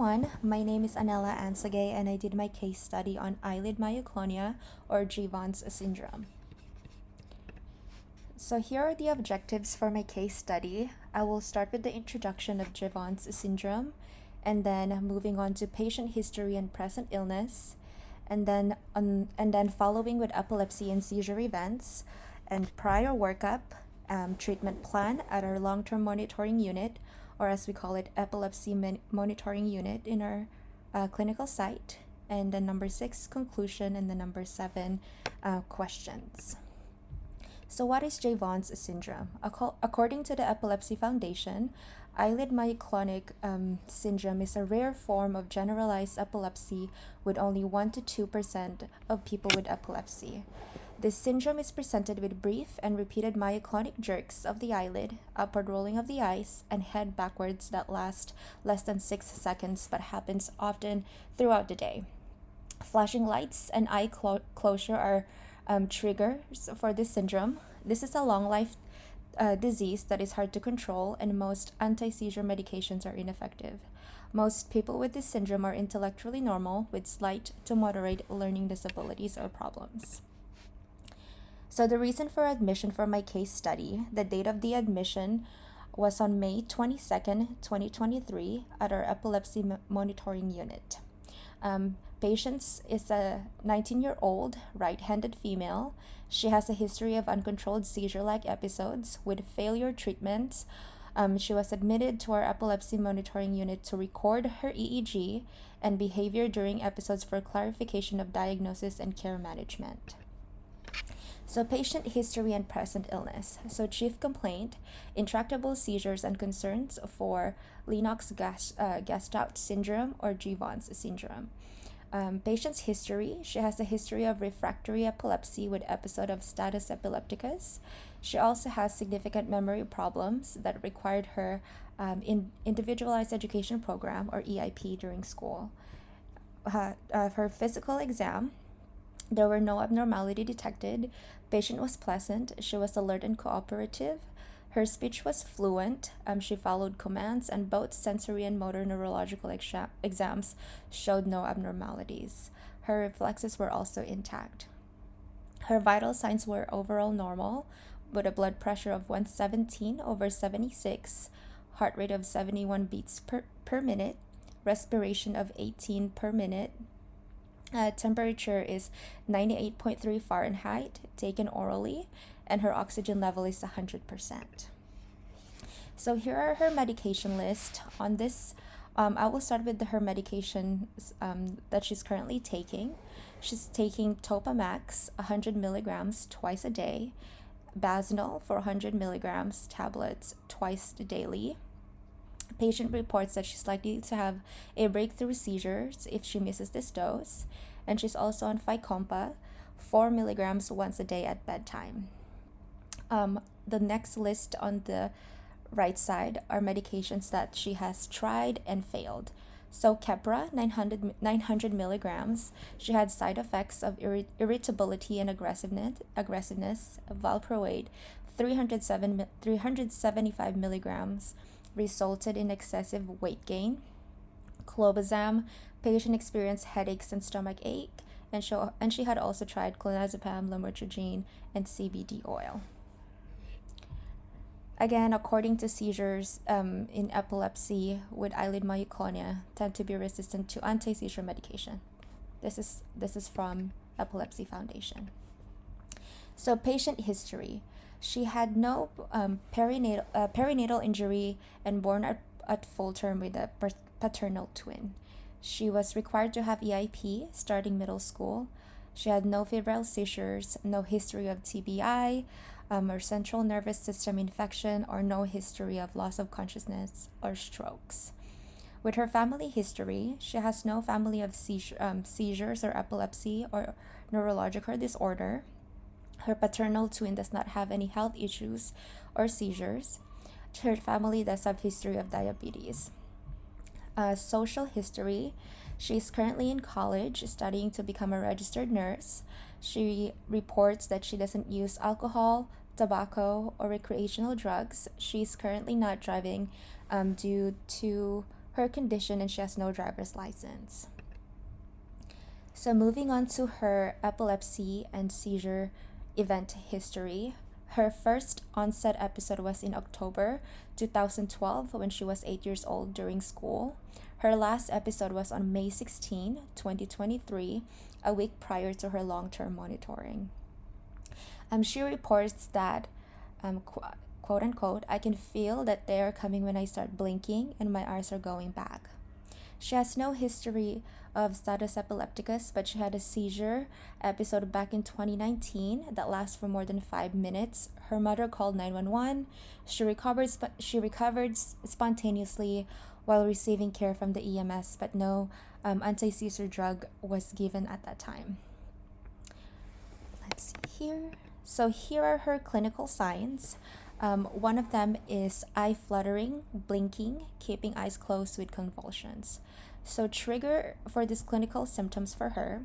My name is Aneila Ansagay and I did my case study on eyelid myoclonia or Jeavons syndrome. So here are the objectives for my case study. I will start with the introduction of Jeavons syndrome and then moving on to patient history and present illness and then following with epilepsy and seizure events and prior workup, treatment plan at our long-term monitoring unit, or as we call it, epilepsy monitoring unit in our clinical site, and then number six, conclusion, and then number seven, questions. So, what is Jeavons syndrome? According to the Epilepsy Foundation, eyelid myoclonic syndrome is a rare form of generalized epilepsy with only 1 to 2% of people with epilepsy. This syndrome is presented with brief and repeated myoclonic jerks of the eyelid, upward rolling of the eyes, and head backwards that last less than 6 seconds but happens often throughout the day. Flashing lights and eye closure are triggers for this syndrome. This is a long life disease that is hard to control, and most anti seizure medications are ineffective. Most people with this syndrome are intellectually normal with slight to moderate learning disabilities or problems. So, the reason for admission for my case study, the date of the admission was on May 22nd, 2023, at our epilepsy monitoring unit. Patients is a 19-year-old right-handed female. She has a history of uncontrolled seizure-like episodes with failure treatments. She was admitted to our epilepsy monitoring unit to record her EEG and behavior during episodes for clarification of diagnosis and care management. So, patient history and present illness. So, chief complaint, intractable seizures and concerns for Lennox-Gastaut syndrome or Jeavons syndrome. Patient's history, she has a history of refractory epilepsy with episode of status epilepticus. She also has significant memory problems that required her in individualized education program or EIP during school. Her physical exam, there were no abnormality detected. Patient was pleasant. She was alert and cooperative. Her speech was fluent. She followed commands, and both sensory and motor neurological exams showed no abnormalities. Her reflexes were also intact. Her vital signs were overall normal, with a blood pressure of 117/76, heart rate of 71 beats per minute, respiration of 18 per minute. Temperature is 98.3 Fahrenheit, taken orally, and her oxygen level is 100%. So here are her medication list. On this, I will start with her medications that she's currently taking. She's taking Topamax 100 milligrams twice a day, Basinol 400 milligrams tablets twice daily. Patient reports that she's likely to have a breakthrough seizures if she misses this dose, and she's also on Fycompa 4 milligrams once a day at bedtime. The next list on the right side are medications that she has tried and failed. So Keppra 900 milligrams. She had side effects of irritability and aggressiveness. Valproate 375 milligrams resulted in excessive weight gain. Clobazam, patient experienced headaches and stomach ache, and she had also tried clonazepam, lamotrigine, and CBD oil. Again, according to seizures in epilepsy with eyelid myoclonia tend to be resistant to anti-seizure medication. This is from Epilepsy Foundation. So patient history. She had no perinatal injury and born at full term with a paternal twin. She was required to have EIP starting middle school. She had no febrile seizures, no history of TBI or central nervous system infection, or no history of loss of consciousness or strokes. With her family history, she has no family of seizures or epilepsy or neurological disorder. Her paternal twin does not have any health issues or seizures. Her family does have history of diabetes. Social history. She's currently in college studying to become a registered nurse. She reports that she doesn't use alcohol, tobacco, or recreational drugs. She's currently not driving due to her condition, and she has no driver's license. So moving on to her epilepsy and seizure event history. Her first onset episode was in October 2012 when she was 8 years old during school. Her last episode was on May 16, 2023, a week prior to her long-term monitoring. She reports that, quote unquote, I can feel that they are coming when I start blinking and my eyes are going back. She has no history of status epilepticus, but she had a seizure episode back in 2019 that lasts for more than 5 minutes. Her mother called 911. She recovered spontaneously while receiving care from the EMS, but no anti-seizure drug was given at that time. Let's see here. So here are her clinical signs. One of them is eye fluttering, blinking, keeping eyes closed with convulsions. So trigger for these clinical symptoms for her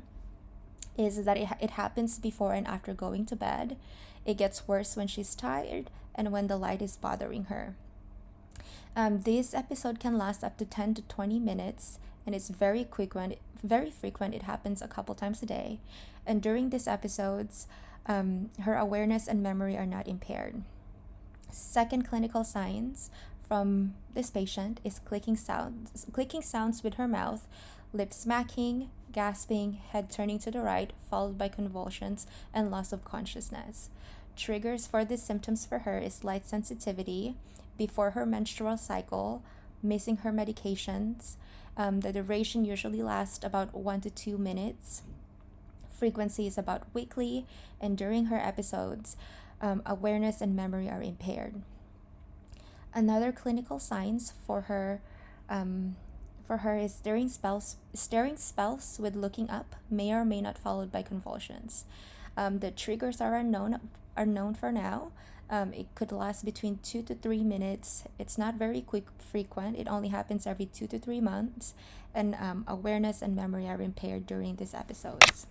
is that it happens before and after going to bed. It gets worse when she's tired and when the light is bothering her. This episode can last up to 10 to 20 minutes, and it's very frequent. It happens a couple times a day. And during these episodes, her awareness and memory are not impaired. Second clinical signs from this patient is clicking sounds with her mouth, lip smacking, gasping, head turning to the right, followed by convulsions and loss of consciousness. Triggers for these symptoms for her is light sensitivity, before her menstrual cycle, missing her medications. The duration usually lasts about 1 to 2 minutes. Frequency is about weekly, and during her episodes, awareness and memory are impaired. Another clinical signs for her is staring spells with looking up, may or may not followed by convulsions. The triggers are unknown for now. It could last between 2 to 3 minutes. It's not very frequent. It only happens every 2 to 3 months, and awareness and memory are impaired during these episodes.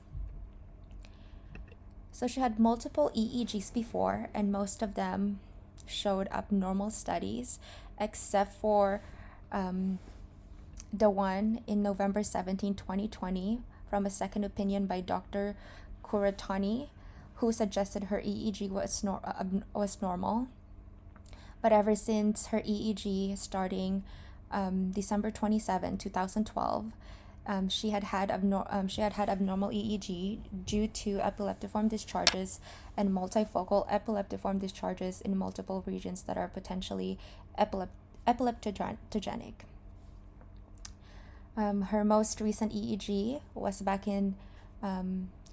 So she had multiple EEGs before, and most of them showed abnormal studies, except for the one in November 17, 2020, from a second opinion by Dr. Kuratani, who suggested her EEG was normal. But ever since her EEG starting December 27, 2012, she had had abnormal EEG due to epileptiform discharges and multifocal epileptiform discharges in multiple regions that are potentially epileptogenic. Her most recent EEG was back in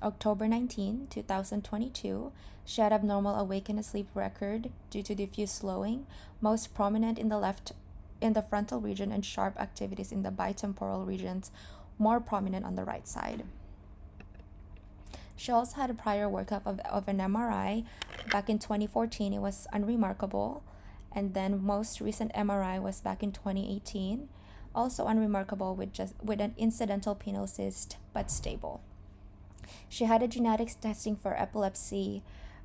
October 19, 2022. She had abnormal awake and asleep record due to diffuse slowing, most prominent in the frontal region, and sharp activities in the bitemporal regions, more prominent on the right side. She also had a prior workup of an MRI back in 2014. It was unremarkable. And then most recent MRI was back in 2018, also unremarkable with an incidental penile cyst, but stable. She had a genetics testing for epilepsy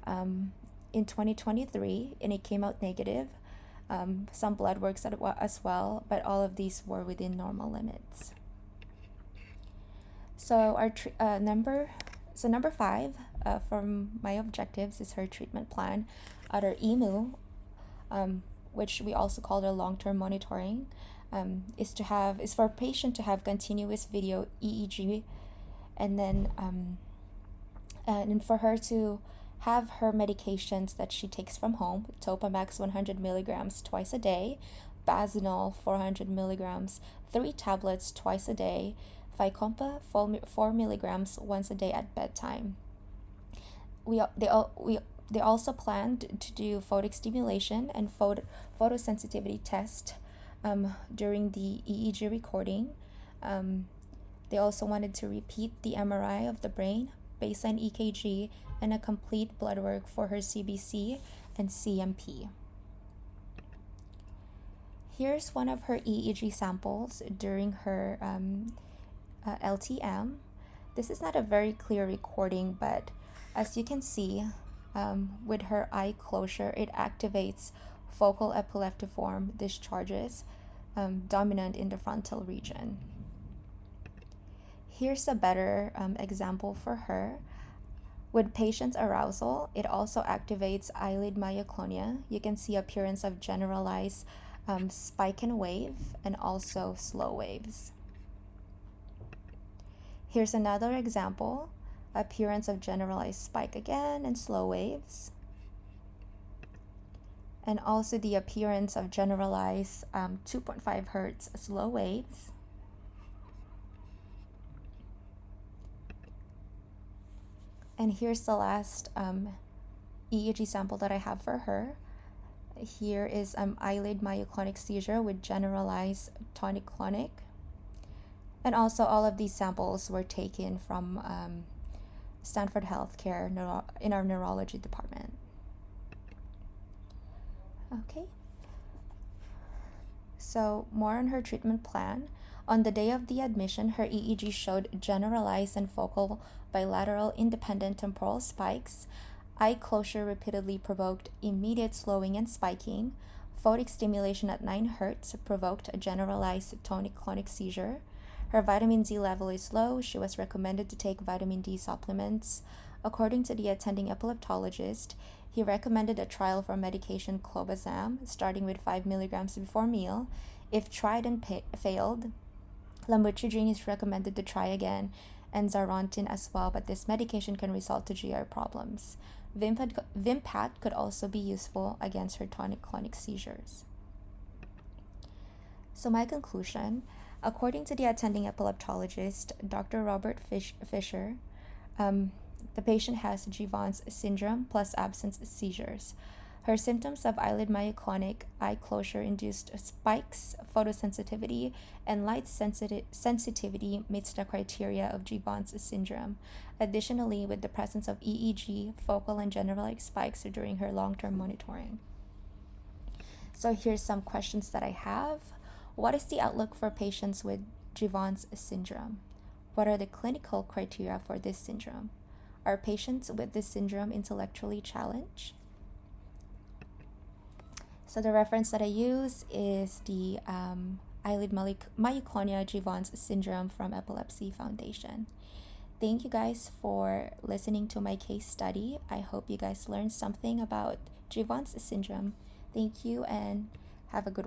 in 2023, and it came out negative. Some blood works as well, but all of these were within normal limits. So number 5 from my objectives is her treatment plan. At our EMU, which we also call her long-term monitoring, is for a patient to have continuous video EEG, and then and for her to have her medications that she takes from home: Topamax 100 milligrams twice a day, Bazinol 400 milligrams, 3 tablets twice a day, Fycompa 4 milligrams once a day at bedtime. They also planned to do photic stimulation and photosensitivity test during the EEG recording. They also wanted to repeat the MRI of the brain, baseline EKG, and a complete blood work for her CBC and CMP. Here's one of her EEG samples during her LTM. This is not a very clear recording, but as you can see, with her eye closure, it activates focal epileptiform discharges. dominant in the frontal region. Here's a better example for her. With patient's arousal, it also activates eyelid myoclonia. You can see appearance of generalized spike and wave and also slow waves. Here's another example. Appearance of generalized spike again and slow waves. And also the appearance of generalized 2.5 hertz slow waves. And here's the last EEG sample that I have for her. Here is eyelid myoclonic seizure with generalized tonic-clonic. And also all of these samples were taken from Stanford Healthcare in our neurology department. Okay. So more on her treatment plan. On the day of the admission, her EEG showed generalized and focal bilateral independent temporal spikes. Eye closure repeatedly provoked immediate slowing and spiking. Photic stimulation at 9 Hz provoked a generalized tonic-clonic seizure. Her vitamin D level is low. She was recommended to take vitamin D supplements. According to the attending epileptologist, he recommended a trial for medication clobazam, starting with 5 milligrams before meal. If tried and failed, lamotrigine is recommended to try again, and Zarontin as well, but this medication can result to GI problems. Vimpat could also be useful against her tonic-clonic seizures. So my conclusion, according to the attending epileptologist, Dr. Robert Fisher, the patient has Jeavons syndrome plus absence of seizures. Her symptoms of eyelid myoclonic, eye closure-induced spikes, photosensitivity, and light sensitivity meets the criteria of Jeavons syndrome. Additionally, with the presence of EEG, focal and generalized spikes during her long-term monitoring. So here's some questions that I have. What is the outlook for patients with Jeavons syndrome? What are the clinical criteria for this syndrome? Are patients with this syndrome intellectually challenged? So the reference that I use is the eyelid myoclonia Jeavons syndrome from Epilepsy Foundation. Thank you guys for listening to my case study. I hope you guys learned something about Jeavons syndrome. Thank you and have a good